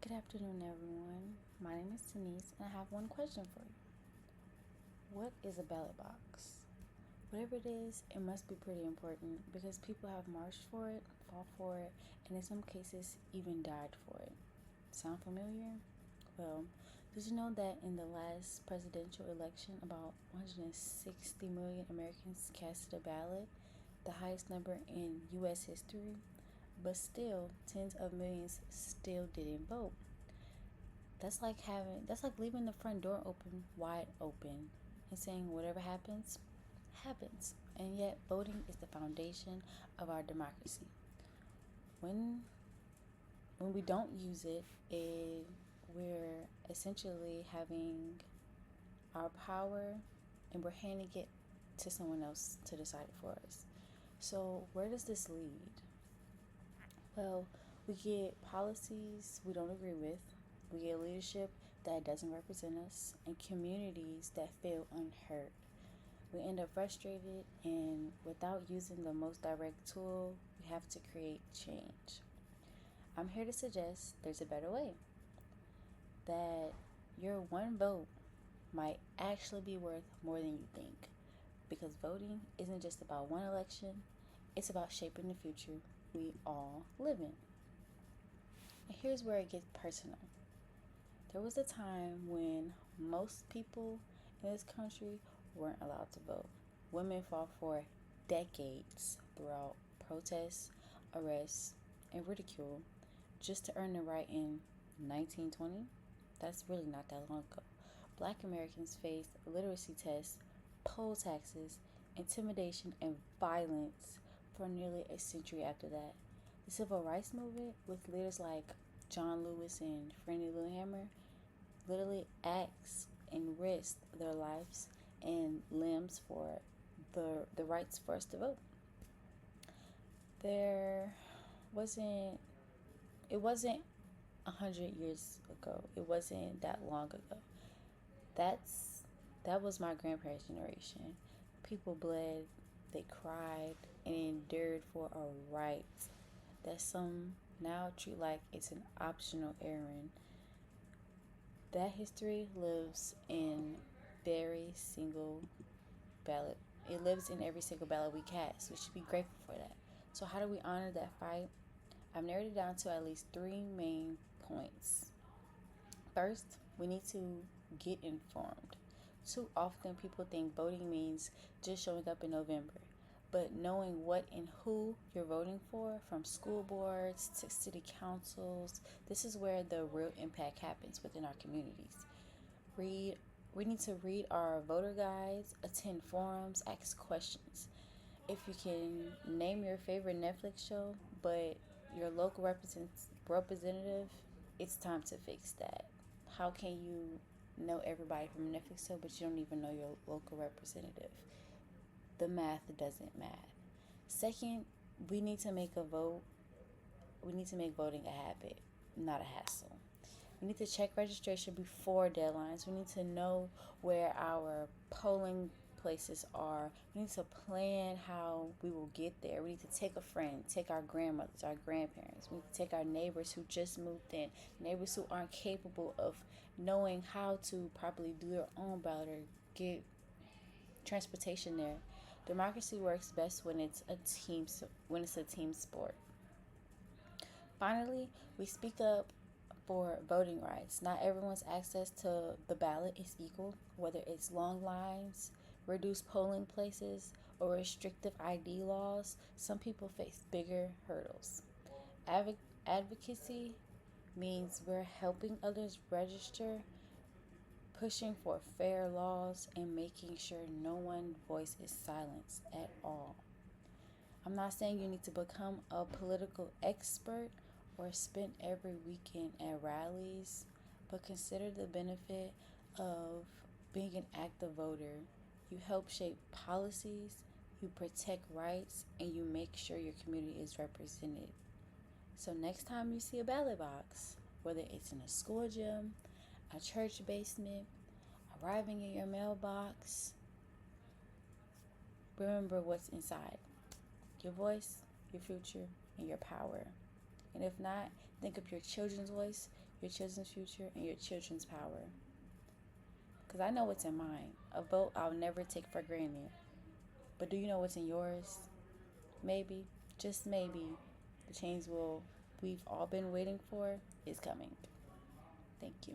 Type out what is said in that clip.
Good afternoon, everyone. My name is Taniece, and I have one question for you. What is a ballot box? Whatever it is, it must be pretty important because people have marched for it, fought for it, and in some cases, even died for it. Sound familiar? Well, did you know that in the last presidential election, about 160 million Americans casted a ballot, the highest number in U.S. history? But still, tens of millions still didn't vote. That's like leaving the front door open, wide open, and saying whatever happens, happens. And yet voting is the foundation of our democracy. When when we don't use it, we're essentially having our power and we're handing it to someone else to decide it for us. So where does this lead? Well, we get policies we don't agree with, we get leadership that doesn't represent us, and communities that feel unheard. We end up frustrated, and without using the most direct tool, we have to create change. I'm here to suggest there's a better way, that your one vote might actually be worth more than you think. Because voting isn't just about one election, it's about shaping the future we all live in. And here's where it gets personal. There was a time when most people in this country weren't allowed to vote. Women fought for decades throughout protests, arrests, and ridicule just to earn the right in 1920. That's really not that long ago. Black Americans faced literacy tests, poll taxes, intimidation, and violence for nearly a century after that. The civil rights movement, with leaders like John Lewis and Fannie Lou Hamer, literally asked and risked their lives and limbs for the rights for us to vote. There wasn't it wasn't 100 years ago. It wasn't that long ago. That's that was my grandparents' generation. People bled, they cried, and endured for a right that some now treat like it's an optional errand. That history lives in very single ballot. It lives in every single ballot we cast. We should be grateful for that. So how do we honor that fight? I've narrowed it down to at least three main points. First, we need to get informed. Too often, people think voting means just showing up in November. But knowing what and who you're voting for, from school boards to city councils, this is where the real impact happens within our communities. Read, we need to read our voter guides, attend forums, ask questions. If you can name your favorite Netflix show, but your local representative, it's time to fix that. How can you know everybody from a Netflix show, but you don't even know your local representative? The math doesn't math. Second, we need to make a vote. We need to make voting a habit, not a hassle. We need to check registration before deadlines. We need to know where our polling places are. We need to plan how we will get there. We need to take a friend, take our grandmothers, our grandparents. We need to take our neighbors who just moved in, neighbors who aren't capable of knowing how to properly do their own ballot or get transportation there. Democracy works best when it's a team sport. Finally, we speak up for voting rights. Not everyone's access to the ballot is equal, whether it's long lines, reduced polling places, or restrictive ID laws. Some people face bigger hurdles. Advocacy means we're helping others register, pushing for fair laws, and making sure no one's voice is silenced at all. I'm not saying you need to become a political expert or spend every weekend at rallies, but consider the benefit of being an active voter. You help shape policies, you protect rights, and you make sure your community is represented. So, next time you see a ballot box, whether it's in a school gym, a church basement, arriving in your mailbox, remember what's inside: your voice, your future, and your power. And if not, think of your children's voice, your children's future, and your children's power. Because I know what's in mine. A vote I'll never take for granted. But do you know what's in yours? Maybe, just maybe, the change we've all been waiting for is coming. Thank you.